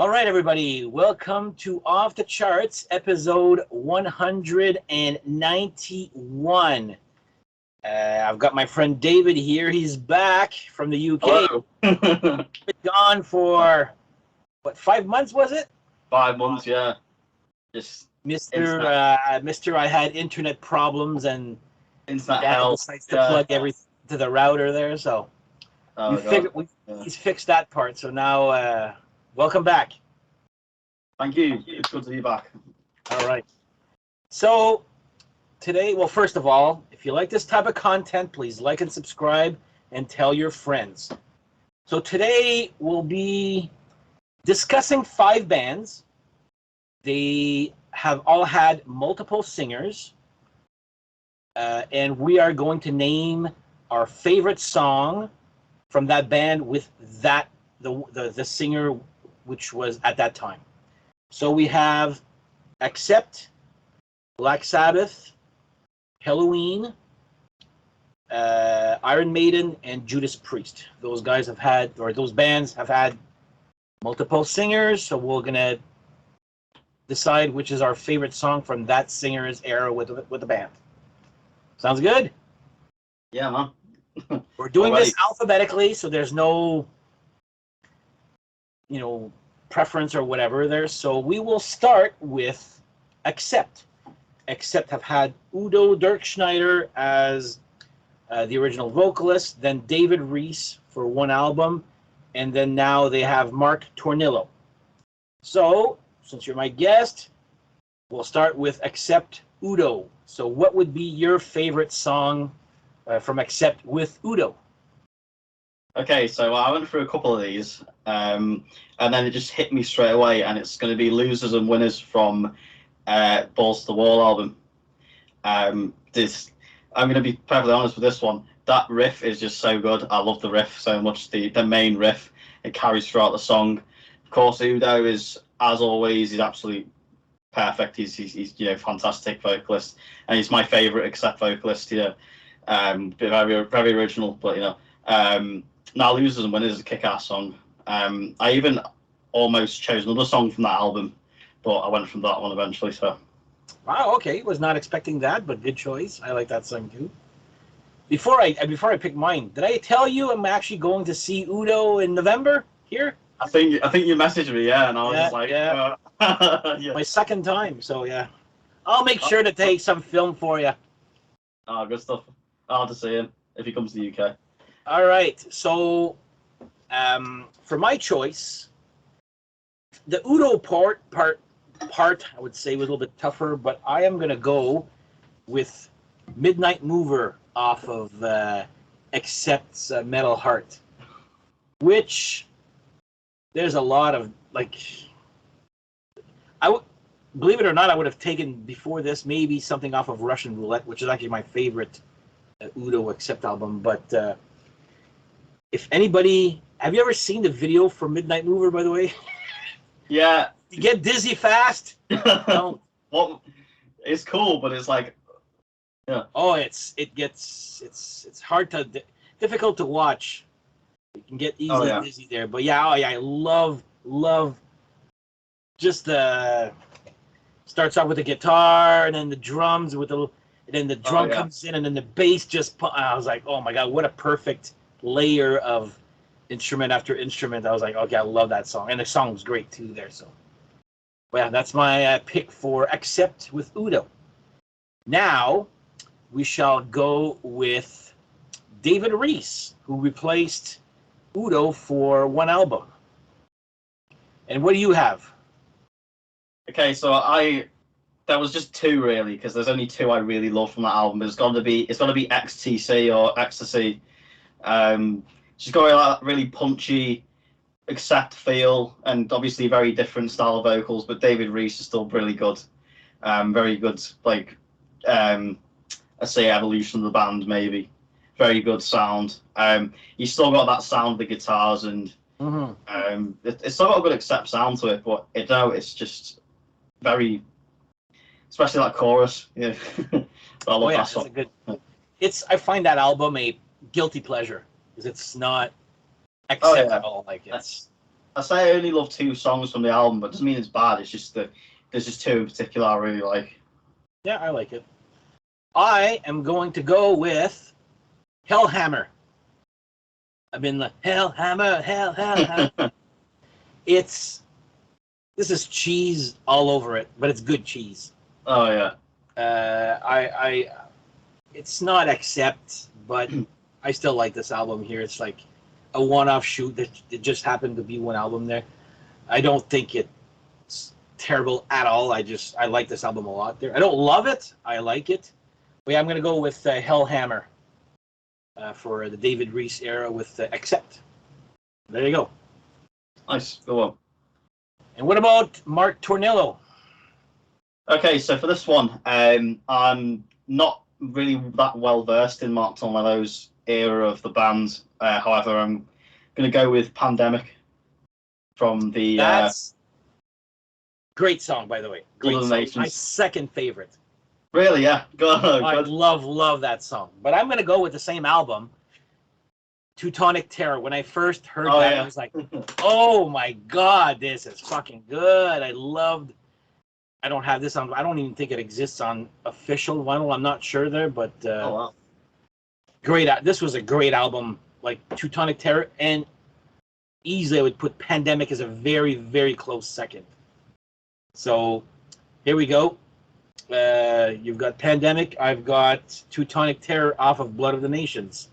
All right, everybody, welcome to Off the Charts, episode 191. I've got my friend David here. He's back from the UK. Hello. Been gone for, what, 5 months, was it? 5 months, yeah. Just Mr. I had internet problems and internet hell. decides to plug everything to the router there, so he's fixed that part. So now, welcome back. Thank you. It's good to be back. All right. So today, well, first of all, if you like this type of content, please like and subscribe and tell your friends. So today we'll be discussing 5 bands. They have all had multiple singers, and we are going to name our favorite song from that band with that the singer which was at that time. So we have Accept, Black Sabbath, HELLOWEEN, Iron Maiden, and Judas Priest. Those bands have had multiple singers, so we're gonna decide which is our favorite song from that singer's era with the band. Sounds good? Yeah, man. We're doing this alphabetically, so there's no, preference or whatever there. So we will start with Accept. Accept have had Udo Dirkschneider as the original vocalist, then David Reese for one album, and then now they have Mark Tornillo. So, since you're my guest, we'll start with Accept Udo. So what would be your favorite song from Accept with Udo? Okay, so I went through a couple of these, and then it just hit me straight away, and it's going to be Losers and Winners from Balls to the Wall album. I'm going to be perfectly honest with this one. That riff is just so good. I love the riff so much. The main riff, it carries throughout the song. Of course, Udo is, as always, he's absolutely perfect. He's fantastic vocalist, and he's my favorite Accept vocalist. Very very original, but now Losers and Winners is a kick-ass song. I even almost chose another song from that album, but I went from that one eventually. So. Wow, okay. Was not expecting that, but good choice. I like that song too. Before I pick mine, did I tell you I'm actually going to see Udo in November here? I think you messaged me, yeah, and I was just like, yeah. Yeah. My second time, so yeah. I'll make sure to take some film for you. Oh, good stuff. I'll have to see him if he comes to the UK. All right, so for my choice, the Udo part I would say was a little bit tougher, but I am gonna go with Midnight Mover off of Accept's Metal Heart, which there's a lot of believe it or not, I would have taken before this maybe something off of Russian Roulette, which is actually my favorite Udo Accept album. But if anybody, have you ever seen the video for Midnight Mover, by the way? Yeah. You get dizzy fast? No. Well, it's cool, but it's like, yeah. Oh, it's hard difficult to watch. You can get easily dizzy there. But yeah, I love just the starts out with the guitar and then the drums and then the drum comes in and then the bass I was like, oh my god, what a perfect layer of instrument after instrument. I was like, okay, I love that song, and the song's great too there. So yeah, that's my pick for Accept with Udo. Now we shall go with David Reese, who replaced Udo for one album. And what do you have? Okay, so there was just 2 really, because there's only 2 I really love from that album. It's got to be XTC or Ecstasy. She's got a really punchy Accept feel, and obviously very different style of vocals, but David Reese is still really good. Very good, I say evolution of the band maybe. Very good sound. You still got that sound of the guitars, and it's still got a good Accept sound to it, but it's just very, especially that chorus. Yeah. I love that song. I find that album a guilty pleasure because it's not Accept at all. I say I only love 2 songs from the album, but it doesn't mean it's bad. It's just that there's just 2 in particular I really like. Yeah, I like it. I am going to go with Hellhammer. I've been like, Hellhammer, Hellhammer. This is cheese all over it, but it's good cheese. Oh yeah. It's not Accept, but I still like this album here. It's like a one-off shoot that it just happened to be one album there. I don't think it's terrible at all. I like this album a lot there. I don't love it. I like it. But yeah, I'm going to go with Hellhammer for the David Reese era with Accept. There you go. Nice. Go on. And what about Mark Tornillo? Okay, so for this one, I'm not really that well versed in Mark Tornillo's era of the band. However, I'm going to go with Pandemic from the. That's great song, by the way. Great song. Nations. My second favorite. Really, yeah. I love that song. But I'm going to go with the same album, Teutonic Terror. When I first heard that, yeah. I was like, oh my God, this is fucking good. I don't have this on, I don't even think it exists on official vinyl. I'm not sure there, but Oh, wow. Great. This was a great album, like Teutonic Terror, and easily I would put Pandemic as a very, very close second. So here we go. You've got Pandemic. I've got Teutonic Terror off of Blood of the Nations.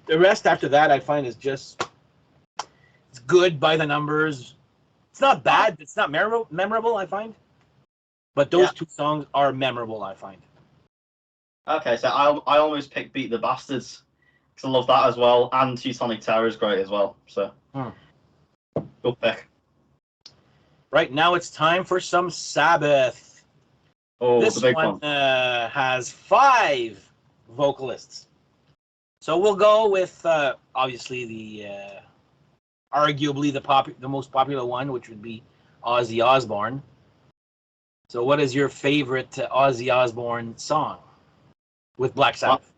The rest after that I find is just, it's good by the numbers. It's not bad. It's not memorable I find. But those 2 songs are memorable, I find. Okay, so I almost picked Beat the Bastards because I love that as well, and Teutonic Terror is great as well. So, good pick. Right now it's time for some Sabbath. Oh, this the big one has 5 vocalists. So we'll go with obviously the arguably the most popular one, which would be Ozzy Osbourne. So what is your favorite Ozzy Osbourne song with Black Sabbath?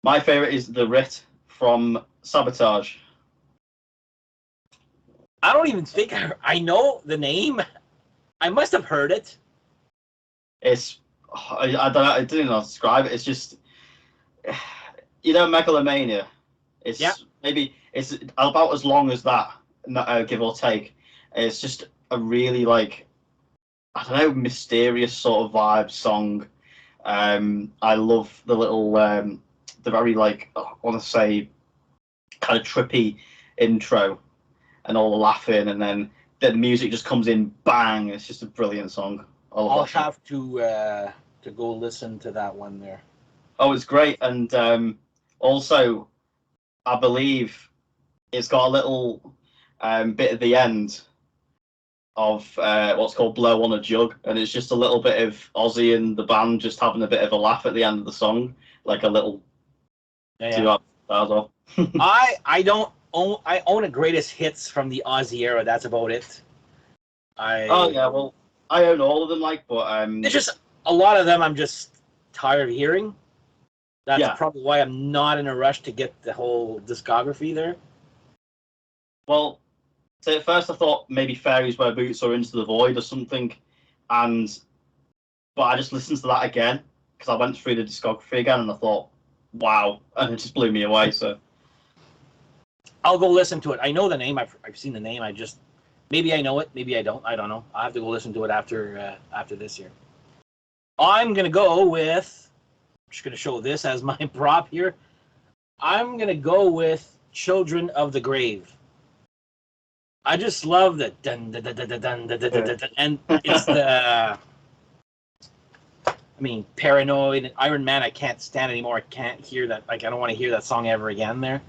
My favorite is The Writ from Sabotage. I don't even think I know the name. I must have heard it. It's, I don't know, I didn't know how to describe it. It's just, Megalomania. It's maybe it's about as long as that, give or take. It's just a really I don't know, mysterious sort of vibe song. I love the little, the very I want to say, kind of trippy intro, and all the laughing, and then the music just comes in, bang! It's just a brilliant song. I'll have to go listen to that one there. Oh, it's great, and also, I believe it's got a little bit at the end of what's called Blow on a Jug, and it's just a little bit of Ozzy and the band just having a bit of a laugh at the end of the song, like a little. Yeah. I own a greatest hits from the Ozzy era. That's about it. Oh yeah, well, I own all of them, but it's just a lot of them I'm just tired of hearing. That's probably why I'm not in a rush to get the whole discography there. Well, so at first I thought maybe Fairies Wear Boots or Into the Void or something, but I just listened to that again because I went through the discography again and I thought, wow, and it just blew me away. So I'll go listen to it. I know the name. I've seen the name. Maybe I know it. Maybe I don't. I don't know. I'll have to go listen to it after this year. I'm gonna go with. I'm just gonna show this as my prop here. I'm gonna go with Children of the Grave. I just love the dun dun dun dun dun dun dun dun dun, and it's the. I mean, Paranoid and Iron Man. I can't stand anymore. I can't hear that. I don't want to hear that song ever again. There,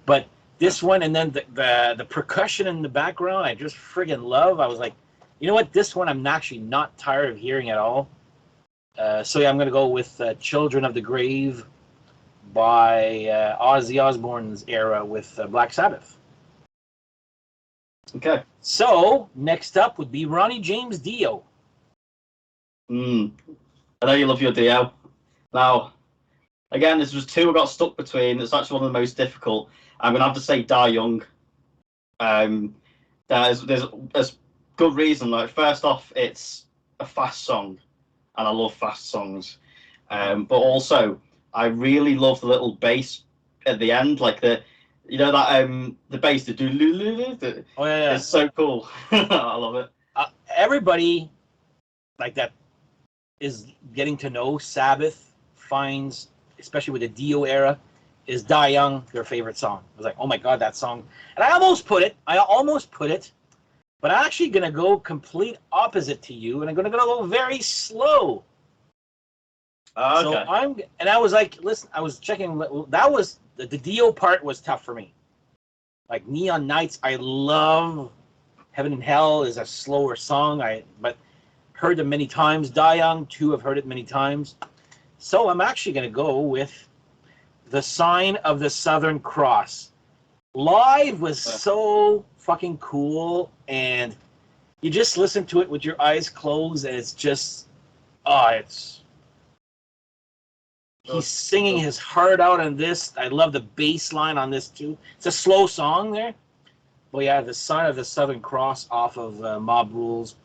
but this one and then the percussion in the background, I just friggin' love. I was like, you know what? This one I'm actually not tired of hearing at all. So yeah, I'm gonna go with Children of the Grave by Ozzy Osbourne's era with Black Sabbath. Okay. So next up would be Ronnie James Dio. I know you love your Dio. Now, again, this was 2 I got stuck between. It's actually one of the most difficult. I'm gonna have to say Die Young. There's good reason. Like, first off, it's a fast song, and I love fast songs. But also, I really love the little bass at the end, like the bass, Oh yeah. it's so cool. I love it. Everybody like that is getting to know Sabbath finds, especially with the Dio era, is Die Young their favorite song. I was like, oh my god, that song. And I almost put it, but I'm actually going to go complete opposite to you, and I'm going to go very slow. Okay. So I was like, listen, I was checking, that was, the Dio part was tough for me. Like Neon Nights, I love. Heaven and Hell is a slower song, but heard them many times. Die Young, too, I've heard it many times. So I'm actually going to go with The Sign of the Southern Cross. Live was so fucking cool, and you just listen to it with your eyes closed, and it's just, he's singing his heart out on this. I love the bass line on this, too. It's a slow song there. Well, yeah, The Sign of the Southern Cross off of Mob Rules.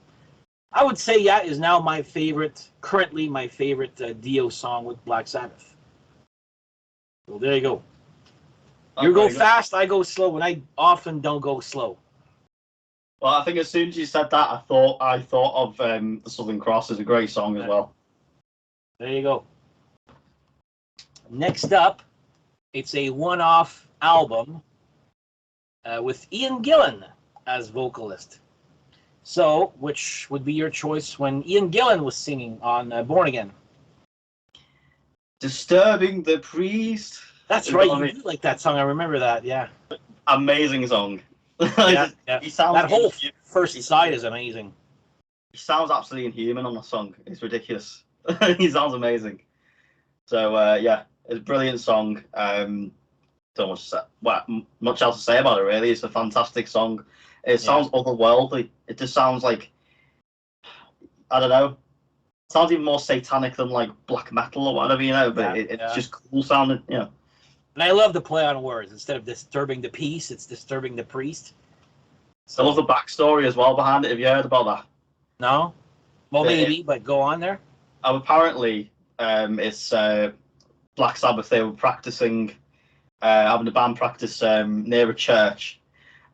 I would say, yeah, is now currently my favorite Dio song with Black Sabbath. So there you go. You go fast, I go slow, and I often don't go slow. Well, I think as soon as you said that, I thought of The Southern Cross as a great song as well. There you go. Next up, it's a one-off album with Ian Gillan as vocalist. So, which would be your choice when Ian Gillan was singing on Born Again? Disturbing the Priest. That's right, you do like that song. I remember that, yeah. Amazing song. Yeah. That whole first side is amazing. He sounds absolutely inhuman on the song. It's ridiculous. He sounds amazing. So, yeah, it's a brilliant song. Don't much else to say about it, really. It's a fantastic song. It sounds otherworldly. It just sounds like, I don't know, it sounds even more satanic than like black metal or whatever, but it's just cool sounding, And I love the play on words. Instead of disturbing the peace, it's disturbing the priest. So, I love the backstory as well behind it. Have you heard about that? No? Well, maybe, but go on there. Apparently, it's Black Sabbath. They were practicing, having a band practice near a church,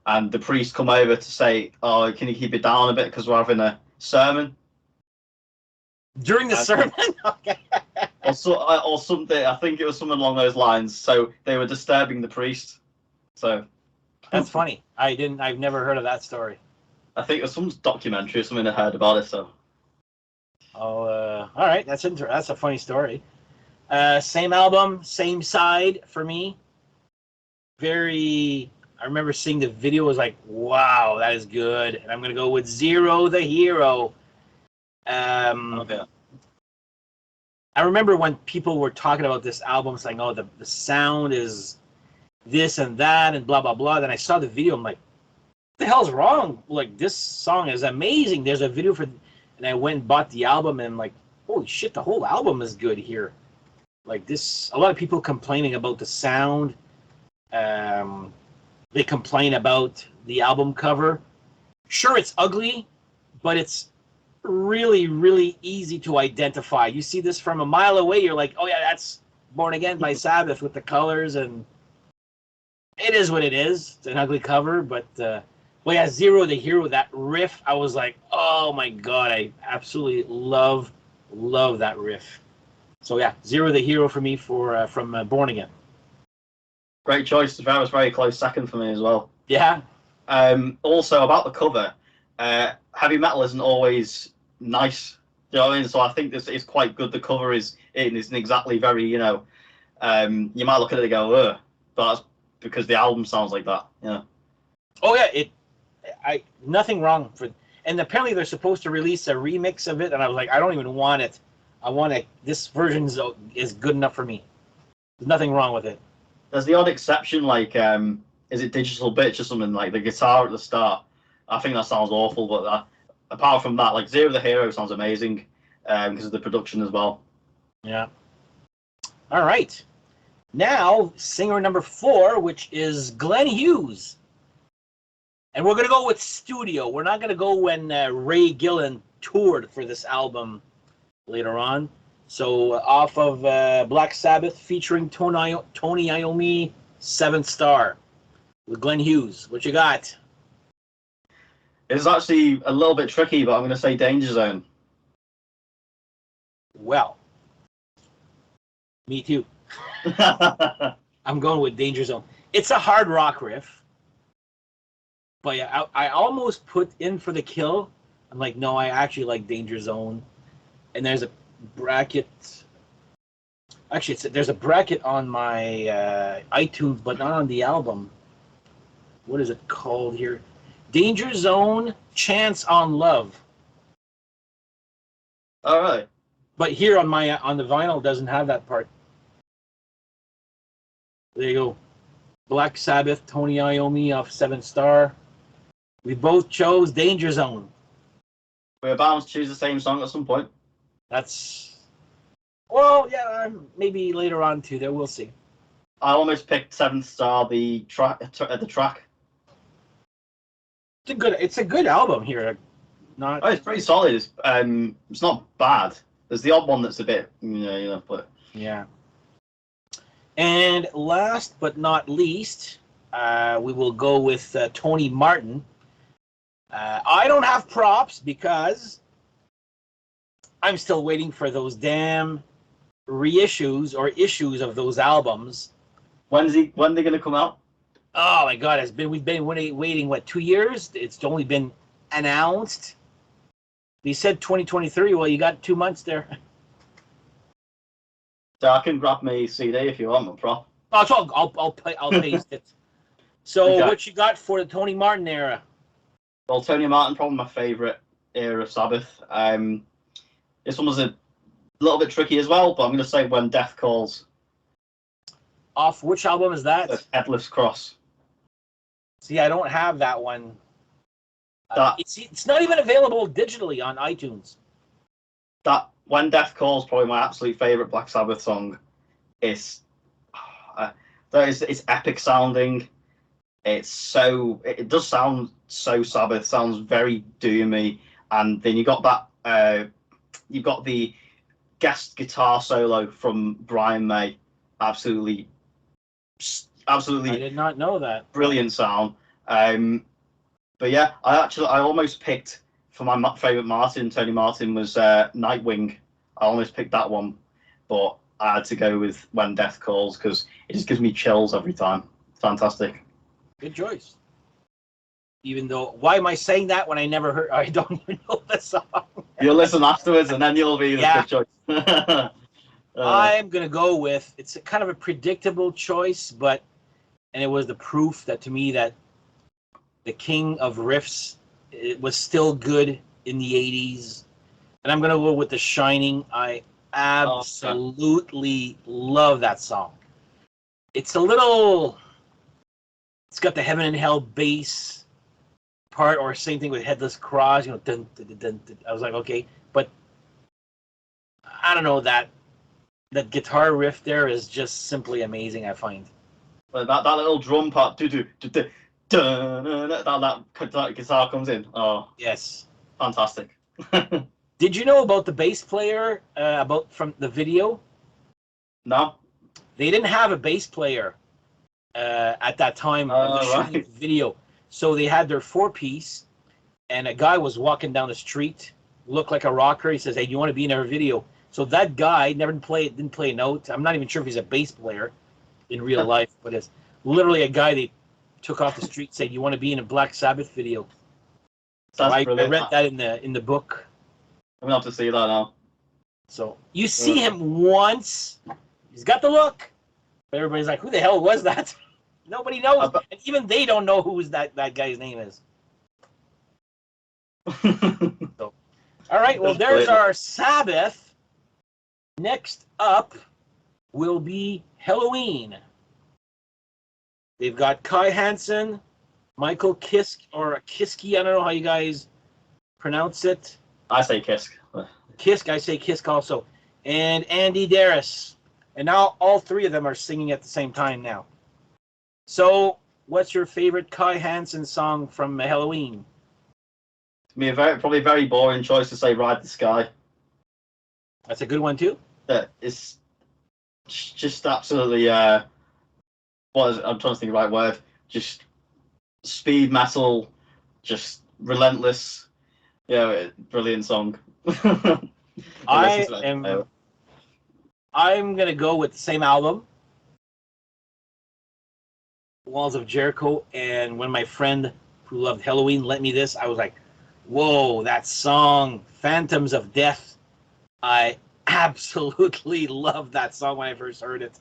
and the priest come over to say, "Oh, can you keep it down a bit because we're having a sermon." During the sermon? Okay. Or something. I think it was something along those lines. So they were disturbing the priest. So that's funny. I've never heard of that story. I think there's some documentary or something I heard about it. So. All right. That's a funny story. Same album, same side for me. I remember seeing the video. Was like, wow, that is good. And I'm gonna go with Zero the Hero. Okay. I remember when people were talking about this album, saying, "Oh, the sound is this and that and blah blah blah." Then I saw the video. I'm like, "What the hell's wrong? Like, this song is amazing." There's a video and I went and bought the album, and I'm like, "Holy shit, the whole album is good here." Like this, a lot of people complaining about the sound. They complain about the album cover. Sure, it's ugly, but it's really, really easy to identify. You see this from a mile away, you're like, oh yeah, that's Born Again by Sabbath with the colors, and it is what it is. It's an ugly cover, but Zero the Hero, that riff, I was like, oh my god, I absolutely love that riff. So yeah, Zero the Hero for me from Born Again. Great choice. That was very close second for me as well. Yeah. Also about the cover, heavy metal isn't always nice. You know what I mean? So I think this is quite good. The cover isn't exactly very, you might look at it and go, ugh, but that's because the album sounds like that. Yeah. Oh yeah, nothing wrong and apparently they're supposed to release a remix of it, and I was like, I don't even want it. I want it. This version is good enough for me. There's nothing wrong with it. There's the odd exception, like is it Digital Bitch or something, like the guitar at the start. I think that sounds awful, but apart from that, like Zero the Hero sounds amazing because of the production as well. Yeah. All right. Now, singer number 4, which is Glenn Hughes. And we're gonna go with studio. We're not gonna go when Ray Gillen toured for this album later on. So off of Black Sabbath featuring Tony Iommi, Seventh Star with Glenn Hughes. What you got? It's actually a little bit tricky, but I'm going to say Danger Zone. Well, me too. I'm going with Danger Zone. It's a hard rock riff, but I almost put In for the Kill. I'm like, no, I actually like Danger Zone. And there's a bracket. Actually, there's a bracket on my iTunes, but not on the album. What is it called here? Danger Zone, Chance on Love. All right. But here on the vinyl doesn't have that part. There you go. Black Sabbath, Tony Iommi off Seventh Star. We both chose Danger Zone. We're bound to choose the same song at some point. Well, yeah, maybe later on too. There, we'll see. I almost picked Seventh Star, the track. It's a good album here. It's pretty solid. It's not bad. There's the odd one that's a bit, but yeah. And last but not least, we will go with Tony Martin. I don't have props because I'm still waiting for those damn reissues or issues of those albums. When they gonna come out? Oh my God! We've been waiting what, 2 years? It's only been announced. They said 2023. Well, you got 2 months there. So I can grab me CD if you want, no problem. Oh, so I'll paste it. So Okay. What you got for the Tony Martin era? Well, Tony Martin, probably my favourite era of Sabbath. This one was a little bit tricky as well, but I'm going to say When Death Calls. Off which album is that? Headless Cross. See, I don't have that one. That It's not even available digitally on iTunes. that When Death Calls, probably my absolute favourite Black Sabbath song. It's epic sounding. It does sound so Sabbath. Sounds very doomy, and then you got that. You've got the guest guitar solo from Brian May. Absolutely. I did not know that. Brilliant sound. But yeah, I almost picked for my favourite Tony Martin was Nightwing. I almost picked that one, but I had to go with When Death Calls because it just gives me chills every time. Fantastic. Good choice. Even though, why am I saying that when I don't even know the song? You'll listen afterwards and then you'll be the good choice. I'm going to go with, it's a kind of a predictable choice, and it was the proof that to me that the king of riffs, it was still good in the 80s. And I'm going to go with The Shining. I absolutely love that song. It's got the Heaven and Hell bass part, or same thing with Headless Cross, dun, dun, dun, dun, dun. I was like, okay, but I don't know, that guitar riff there is just simply amazing, I find. That little drum part, that guitar comes in. Oh, yes, fantastic. Did you know about the bass player from the video? No, they didn't have a bass player at that time of the shooting of the video, so they had their 4-piece, and a guy was walking down the street, looked like a rocker. He says, "Hey, do you want to be in our video?" So that guy didn't play a note. I'm not even sure if he's a bass player in real life, but it's literally a guy they took off the street, saying, "You want to be in a Black Sabbath video?" So I read that in the book. I'm gonna have to see that now. So you see him once. He's got the look, but everybody's like, "Who the hell was that?" Nobody knows, and even they don't know who that guy's name is. So, all right, well, there's our Sabbath. Next up will be Helloween. They've got Kai Hansen, Michael Kiske, or Kiske, I don't know how you guys pronounce it. I say Kiske. Kiske, I say Kiske also. And Andy Darris. And now all three of them are singing at the same time now. So what's your favorite Kai Hansen song from Halloween? To me, probably a very boring choice to say "Ride the Sky." That's a good one too. That is just absolutely. I'm trying to think of the right word. Just speed metal, just relentless. Yeah, brilliant song. I'm gonna go with the same album, Walls of Jericho, and when my friend who loved Halloween lent me this, I was like, whoa, that song, Phantoms of Death. I absolutely loved that song when I first heard it.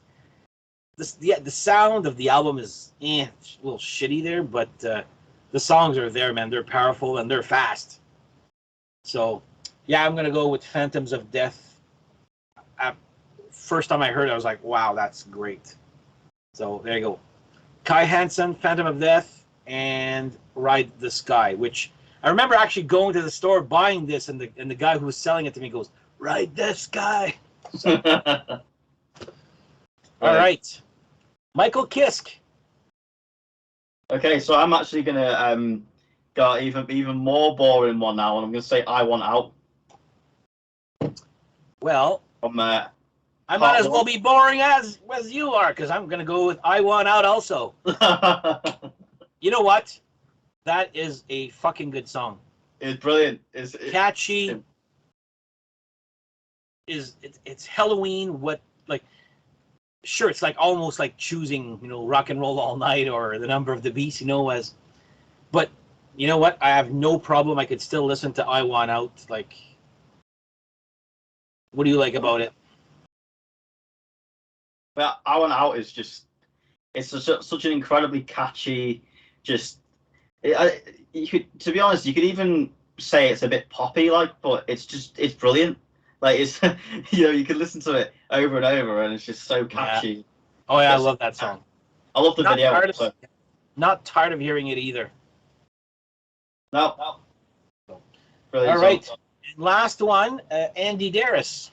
The sound of the album is a little shitty there, but the songs are there, man. They're powerful and they're fast. So, yeah, I'm gonna go with Phantoms of Death. First time I heard it, I was like, wow, that's great. So there you go. Kai Hansen, Phantom of Death, and Ride the Sky, which I remember actually going to the store buying this, and the guy who was selling it to me goes, Ride the Sky. So, all right. Michael Kiske. Okay, so I'm actually gonna go even more boring one now, and I'm gonna say "I Want Out." Well, From I might as well be boring as you are, because I'm going to go with I Want Out also. You know what? That is a fucking good song. It's brilliant. Catchy. It's Halloween. Sure, it's like almost like choosing, Rock and Roll All Night or The Number of the Beast, but you know what? I have no problem. I could still listen to I Want Out. Like, what do you like about it? Well, "I Want Out" is it's such an incredibly catchy, to be honest, you could even say it's a bit poppy, but it's brilliant. Like, it's you can listen to it over and over, and it's just so catchy. Yeah. Oh yeah, I love that song. I love the video. Not tired of hearing it either. No. Brilliant. All right, last one, Andy Darris.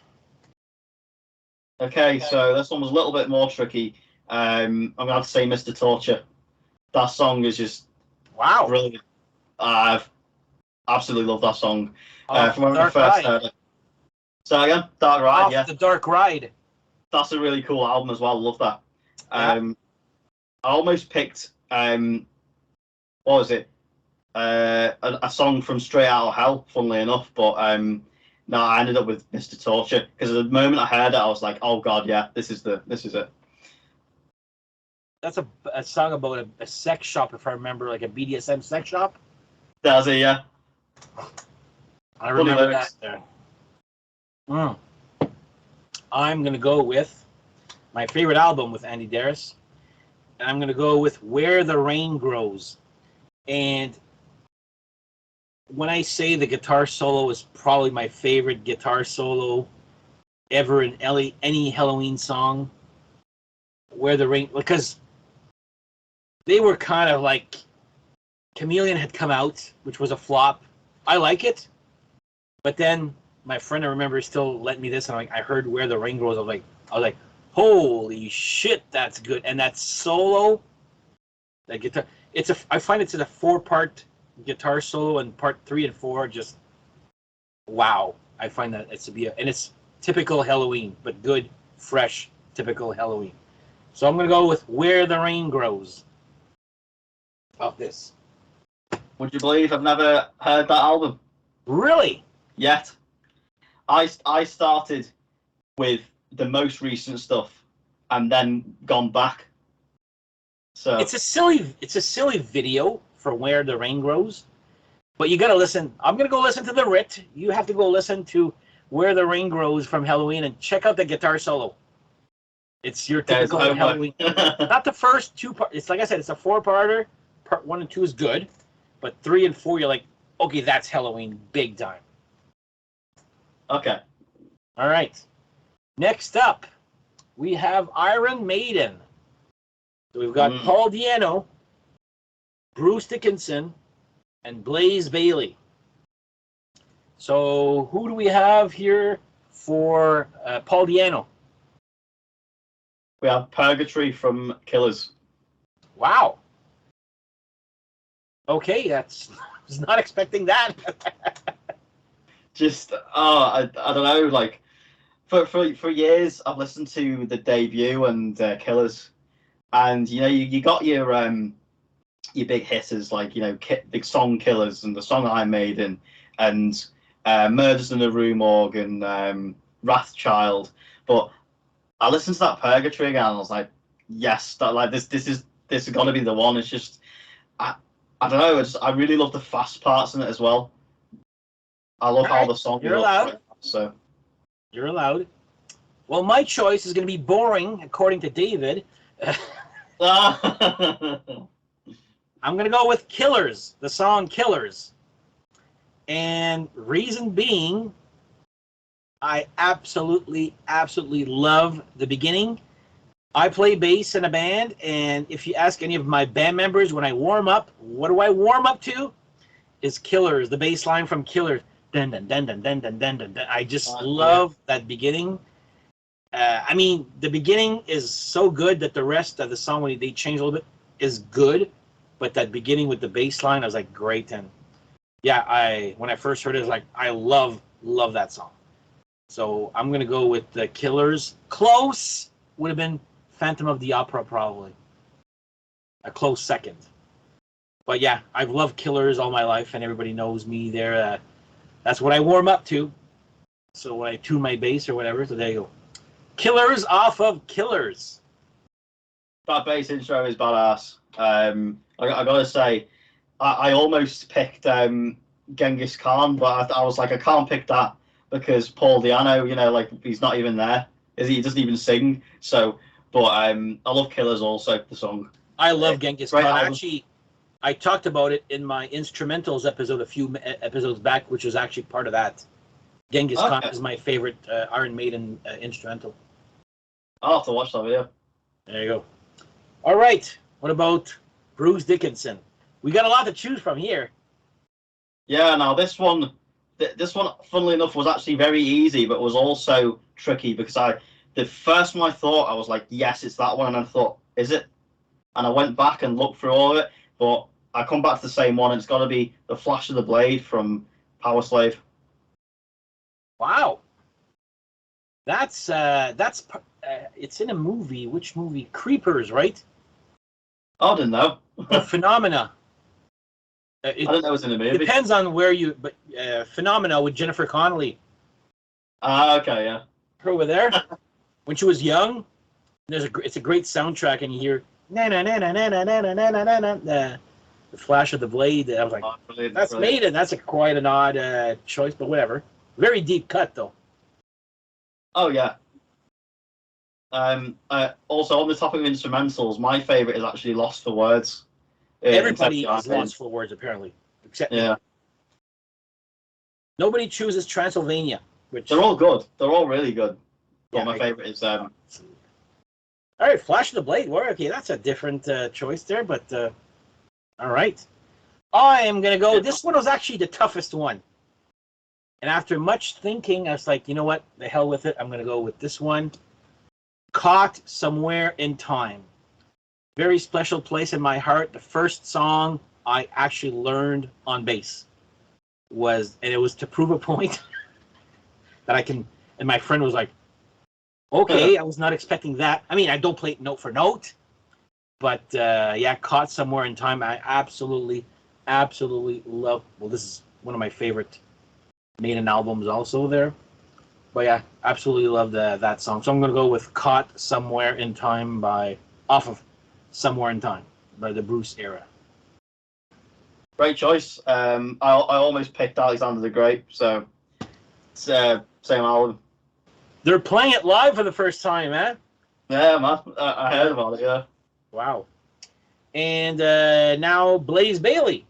Okay, so this one was a little bit more tricky. I'm gonna have to say "Mr. Torture." That song is just brilliant. I've absolutely loved that song. From when I first heard it. So again, Dark Ride, The Dark Ride. That's a really cool album as well. Love that. Yeah. I almost picked what was it? A song from Straight Outta Hell, funnily enough, but no, I ended up with "Mr. Torture" because the moment I heard it, I was like, "Oh God, yeah, this is it." That's a song about a sex shop, if I remember, like a BDSM sex shop. That's it, yeah. I remember that there. I'm gonna go with my favorite album with Andy Darris, and I'm gonna go with "Where the Rain Grows." And when I say the guitar solo is probably my favorite guitar solo ever in any Halloween song, "Where the Rain," because they were kind of like Chameleon had come out, which was a flop. I like it, but then my friend, I remember, still let me this, and I heard "Where the Rain Grows." I was like, holy shit, that's good. And that solo, that guitar, I find it's a 4-part guitar solo, and part 3 and 4 just wow. I find that and it's typical Halloween, but good, fresh, typical Halloween. So I'm gonna go with "Where the Rain Grows" of this. Would you believe I've never heard that album? Really? Yet. I started with the most recent stuff and then gone back. So it's a silly video for "Where the Rain Grows," but you gotta listen. I'm gonna go listen to the Rit. You have to go listen to "Where the Rain Grows" from Halloween and check out the guitar solo. It's your typical Halloween. Not the first 2 parts. It's like I said, it's a 4-parter. Part 1 and 2 is good, but 3 and 4, you're like, okay, that's Halloween big time. Okay. All right. Next up, we have Iron Maiden. So we've got Paul Di'Anno, Bruce Dickinson, and Blaze Bayley. So who do we have here for Paul Di'Anno? We have "Purgatory" from Killers. Wow. Okay, that's I was not expecting that. Just I don't know, like for years I've listened to the debut and Killers, and you got your big hitters like big song Killers and the song I Made and Murders in the Rue Morgue and Wrathchild, but I listened to that Purgatory again and I was like, yes, that like this has got to be the one. It's just I don't know, I really love the fast parts in it as well. I love how the song You're builds up. allowed. So You're allowed. Well, my choice is going to be boring, according to David. I'm I'm going to go with Killers, the song Killers. And reason being, I absolutely love the beginning. I play bass in a band, and if you ask any of my band members when I warm up, what do I warm up to? Is Killers, the bass line from Killers. Dun, dun, dun, dun, dun, dun, dun, dun. I just love that beginning. I mean, the beginning is so good that the rest of the song, when they change a little bit, is good. But that beginning with the bass line, I was like, great. And yeah, when I first heard it, I was like, I love that song. So I'm going to go with the Killers. Close would have been Phantom of the Opera, probably. A close second. But yeah, I've loved Killers all my life, and everybody knows me there. That's what I warm up to. So when I tune my bass or whatever, so there you go. Killers off of Killers. That bass intro is badass. I gotta say, I almost picked Genghis Khan, but I was like, I can't pick that because Paul Di'Anno, like he's not even there. He doesn't even sing. So, but I love Killers also, the song. I love Genghis Khan. Album. Actually, I talked about it in my instrumentals episode a few episodes back, which was actually part of that. Genghis Khan is my favorite Iron Maiden instrumental. I'll have to watch that video. There you go. All right. What about Bruce Dickinson? We got a lot to choose from here. Yeah, now this one, funnily enough, was actually very easy, but was also tricky because the first one I thought, I was like, yes, it's that one, and I thought, is it? And I went back and looked through all of it, but I come back to the same one, and it's got to be The Flash of the Blade from Power Slave. Wow. That's it's in a movie. Which movie? Creepers, right? I didn't know. Phenomena. I didn't know it was in a movie. Depends on where you. But Phenomena with Jennifer Connelly. Okay, yeah. Over there, when she was young, it's a great soundtrack, and you hear na na na na na na na na na na na. The Flash of the Blade. I was like, that's Maiden. That's quite an odd choice, but whatever. Very deep cut, though. Oh yeah. Also on the topic of instrumentals, my favorite is actually Lost for Words. Everybody is lost for words, apparently, except me. Nobody chooses Transylvania, which they're all good. They're all really good. But yeah, my favorite is All right, Flash of the Blade. Well, okay, that's a different choice there, but all right. I am gonna go. This one was actually the toughest one, and after much thinking, I was like, you know what? The hell with it. I'm gonna go with this one. Caught Somewhere in Time. Very special place in my heart. The first song I actually learned on bass it was to prove a point that I can, and my friend was like, okay, I was not expecting that. I mean, I don't play it note for note, but yeah, Caught Somewhere in Time, I absolutely love. Well, this is one of my favorite Maiden albums also there. But yeah, absolutely love that song. So I'm going to go with Caught Somewhere in Time off of Somewhere in Time by the Bruce era. Great choice. I almost picked Alexander the Great, so it's same album. They're playing it live for the first time, man. Yeah, man. I heard about it, yeah. Wow. And now Blaze Bayley.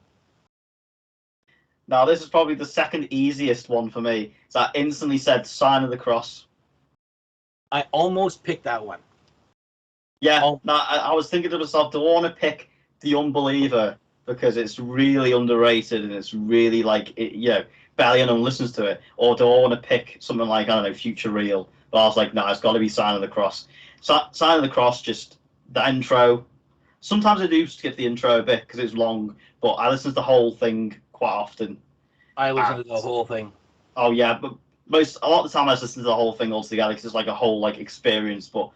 Now, this is probably the second easiest one for me. So I instantly said Sign of the Cross. I almost picked that one. Yeah, I was thinking to myself, do I want to pick The Unbeliever? Because it's really underrated and it's really barely anyone listens to it. Or do I want to pick something like, I don't know, Future Real? But I was like, no, it's got to be Sign of the Cross. Sign of the Cross, just the intro, Sometimes I do skip the intro a bit because it's long, but I listen to the whole thing quite often. I listen to the whole thing. Oh yeah, but a lot of the time I just listen to the whole thing altogether because it's like a whole like experience. But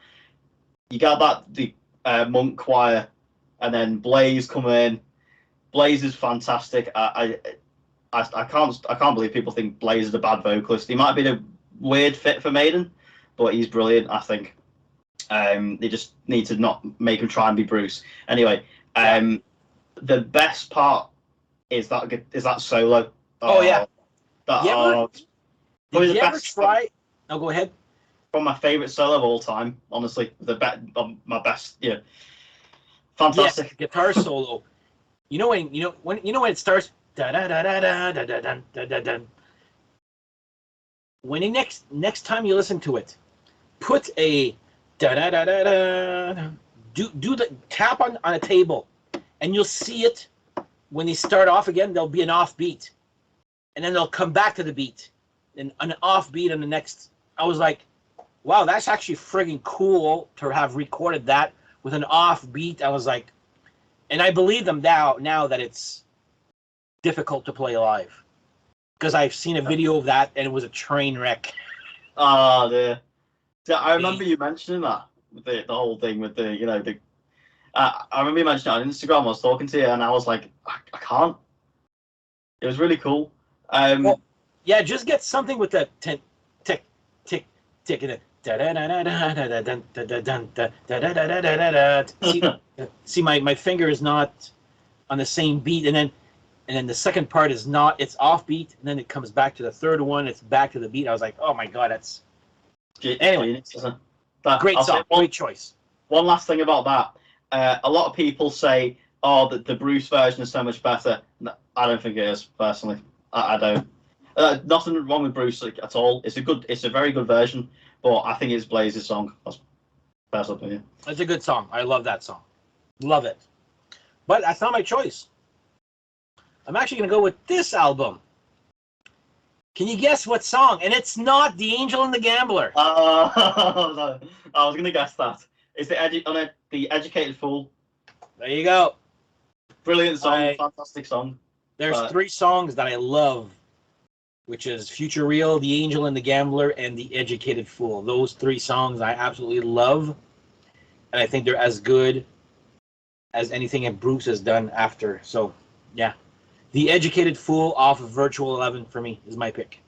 you got the monk choir, and then Blaze come in. Blaze is fantastic. I can't believe people think Blaze is a bad vocalist. He might be a weird fit for Maiden, but he's brilliant, I think. They just need to not make him try and be Bruce. Anyway, the best part is that solo. Oh yeah. Did you ever try? No, go ahead. From my favorite solo of all time, honestly, my best. Yeah, fantastic guitar solo. You know when it starts. Da da da da da da da da da da. When you next time you listen to it, put a da da da da da. Do the tap on a table, and you'll see it when they start off again. There'll be an off beat, and then they'll come back to the beat, and an off beat on the next. I was like, wow, that's actually friggin' cool to have recorded that with an off beat. I was like, and I believe them now that it's difficult to play live, because I've seen a video of that and it was a train wreck. Oh, I remember you mentioning that the whole thing with the I remember you mentioning it on Instagram. I was talking to you and I was like, I can't. It was really cool. Well, yeah, just get something with the tick tick tick tick in it. See, my finger is not on the same beat, and then the second part is not. It's off beat, and then it comes back to the third one. It's back to the beat. I was like, oh my god, that's. Anyway, great song, great choice. One last thing about that. A lot of people say, oh, the Bruce version is so much better. No, I don't think it is, personally. I don't. Nothing wrong with Bruce at all. It's a very good version, but I think it's Blaze's song. That's personal opinion. It's a good song. I love that song. Love it. But that's not my choice. I'm actually going to go with this album. Can you guess what song? And it's not The Angel and the Gambler. I was going to guess that. It's the Educated Fool. There you go. Brilliant song. Fantastic song. There's 3 songs that I love, which is Future Real, The Angel and the Gambler, and The Educated Fool. Those 3 songs I absolutely love, and I think they're as good as anything that Bruce has done after. So, yeah. The Educated Fool off of Virtual 11 for me is my pick.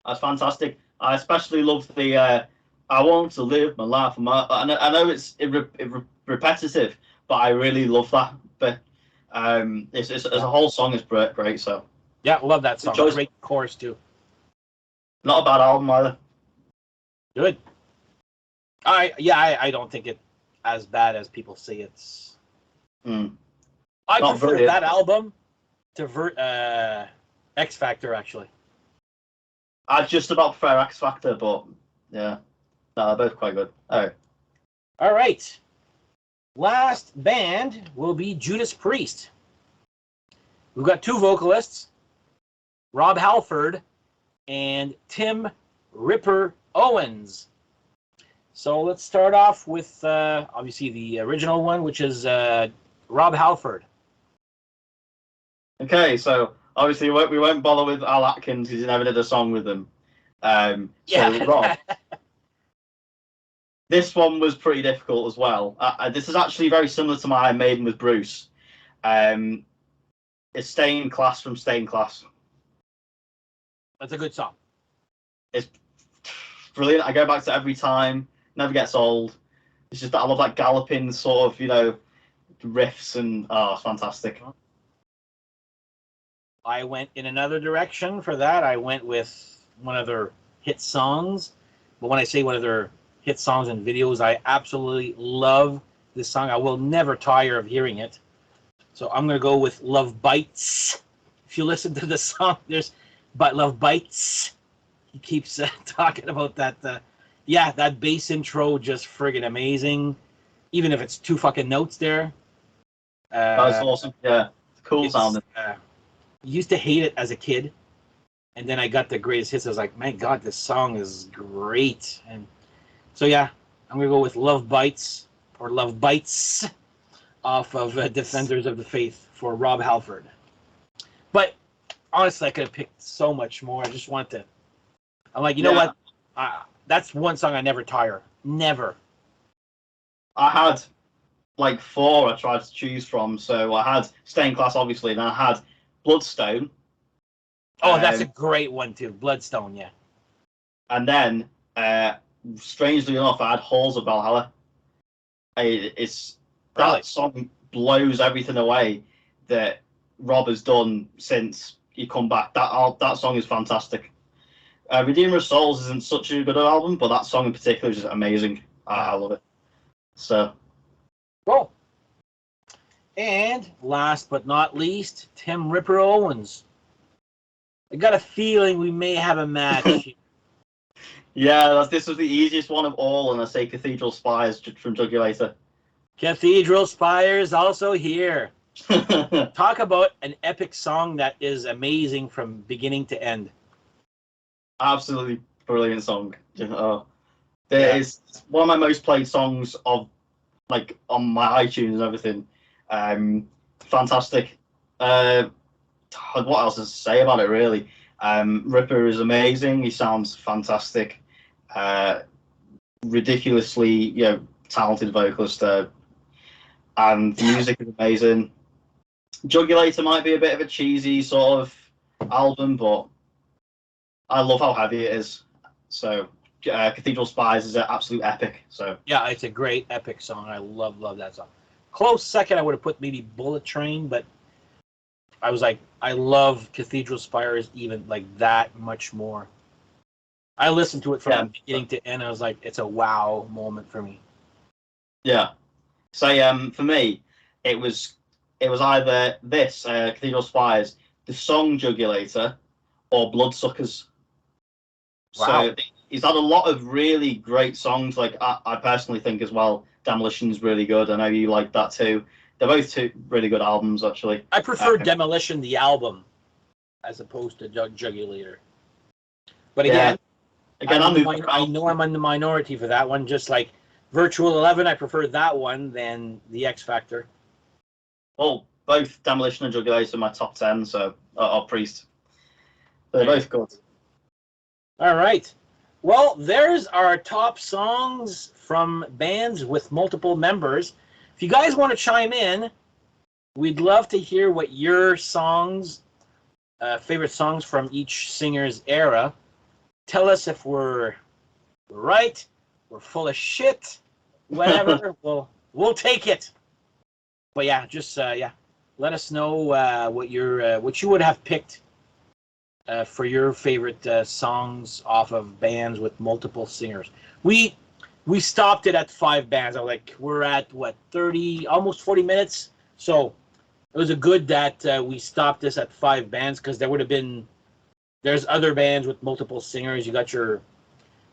That's fantastic. I especially love the I want to live my life. I know it's repetitive, but I really love that. But as a whole song is great. So yeah, love that song. Great chorus too. Not a bad album either. Good. I don't think it's as bad as people say it's. I prefer that album to X Factor, actually. I just about prefer X Factor, but yeah, no, they're both quite good. Oh. All right. Last band will be Judas Priest. We've got 2 vocalists, Rob Halford and Tim Ripper Owens. So let's start off with obviously the original one, which is Rob Halford. Okay, so obviously we won't bother with Al Atkins because he never did a song with them. So Rob, this one was pretty difficult as well. This is actually very similar to my Maiden with Bruce. It's Stained Class from Stained Class. That's a good song. It's brilliant. I go back to it every time. Never gets old. It's just that I love that galloping sort of, riffs and it's fantastic. I went in another direction for that. I went with one of their hit songs. But when I say one of their hit songs and videos, I absolutely love this song. I will never tire of hearing it. So I'm going to go with Love Bites. If you listen to the song, there's Love Bites. He keeps talking about that. That bass intro, just friggin' amazing. Even if it's 2 fucking notes there. That's awesome. Yeah, it's cool sounding. Used to hate it as a kid, and then I got the greatest hits. I was like, my God, this song is great. And so yeah, I'm gonna go with Love Bites or Love Bites off of Defenders of the Faith for Rob Halford. But honestly, I could have picked so much more. I just want to. I'm like, you know what? That's one song I never tire. Never. I had like 4 I tried to choose from. So I had Stained Class, obviously, and I had Bloodstone. Oh, that's a great one too. Bloodstone, yeah. And then, strangely enough, I had Halls of Valhalla. That song blows everything away that Rob has done since he come back. That song is fantastic. Redeemer of Souls isn't such a good album, but that song in particular is just amazing. I love it. So, cool. And last but not least, Tim Ripper Owens. I got a feeling we may have a match. Yeah, this was the easiest one of all, and I say Cathedral Spires from Jugulator. Cathedral Spires also here. Talk about an epic song that is amazing from beginning to end. Absolutely brilliant song. It's one of my most played songs of like on my iTunes and everything. Fantastic. What else to say about it really? Ripper is amazing. He sounds fantastic. Ridiculously, talented vocalist. And the music is amazing. Jugulator might be a bit of a cheesy sort of album, but I love how heavy it is. So Cathedral Spires is an absolute epic. So yeah, it's a great epic song. I love that song. Close second, I would have put maybe Bullet Train, but I was like, I love Cathedral Spires even like that much more. I listened to it from beginning to end. I was like, it's a wow moment for me. Yeah. So for me, it was either this Cathedral Spires, the song Jugulator, or Bloodsuckers. Wow. So he's had a lot of really great songs. Like I personally think as well, Demolition's really good. I know you like that too. They're both 2 really good albums, actually. I prefer Demolition, the album, as opposed to Jugulator. But again, I know I'm in the minority for that one. Just like Virtual 11, I prefer that one than the X Factor. Well, both Demolition and Jugulator are my top 10, so or Priest. They're both good. All right. Well, there's our top songs from bands with multiple members. If you guys want to chime in, we'd love to hear what your songs, favorite songs from each singer's era. Tell us if we're right, we're full of shit, whatever. we'll take it. But yeah, just let us know what you would have picked for your favorite songs off of bands with multiple singers. We stopped it at 5 bands. I was like, we're at what, 30, almost 40 minutes. So it was a good that we stopped this at 5 bands, because there's other bands with multiple singers. You got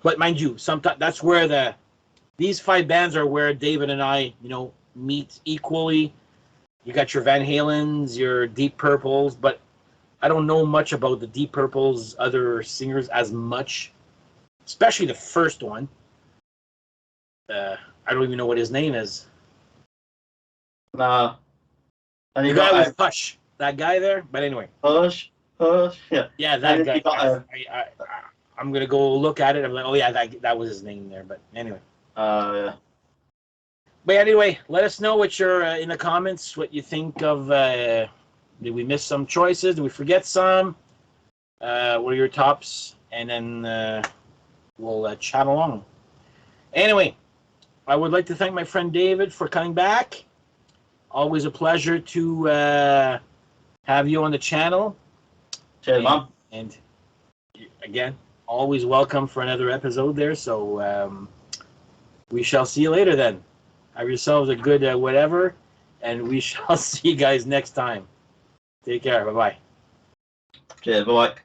but mind you, sometimes that's where these 5 bands are where David and I, meet equally. You got your Van Halens, your Deep Purples, but I don't know much about the Deep Purple's other singers as much, especially the first one. I don't even know what his name is. Nah. And the guy with Hush. That guy there? But anyway. Hush. Yeah. Yeah, that guy. I'm going to go look at it. I'm like, oh yeah, that was his name there. But anyway. Yeah. But anyway, let us know what you're in the comments, what you think of. Did we miss some choices? Did we forget some? What are your tops? And then we'll chat along. Anyway, I would like to thank my friend David for coming back. Always a pleasure to have you on the channel. Cheers, man. And again, always welcome for another episode there. So we shall see you later then. Have yourselves a good whatever, and we shall see you guys next time. Take care. Bye-bye. Cheers. Bye-bye.